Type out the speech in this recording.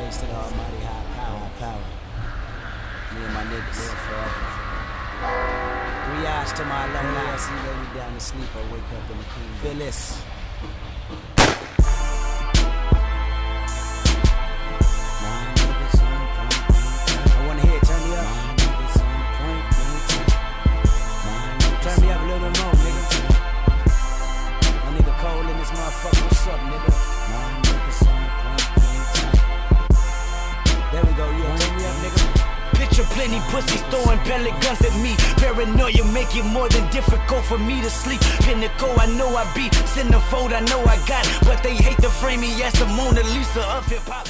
praise to the almighty high power. Me and my niggas live forever. 3 eyes to my alumni. I see you lay me down to sleep, I wake up in the cool. Feel this. I wanna hear it, turn me up. Turn me up a little more, nigga. My nigga Cole in this motherfucker, what's up, nigga? There we go, you turn me up, nigga. Picture plenty pussies throwing pellet guns at me. Paranoia make it more than difficult for me to sleep. Pinnacle, I know I beat. Centerfold, I know I got. But they hate to frame me as the Mona Lisa of hip-hop.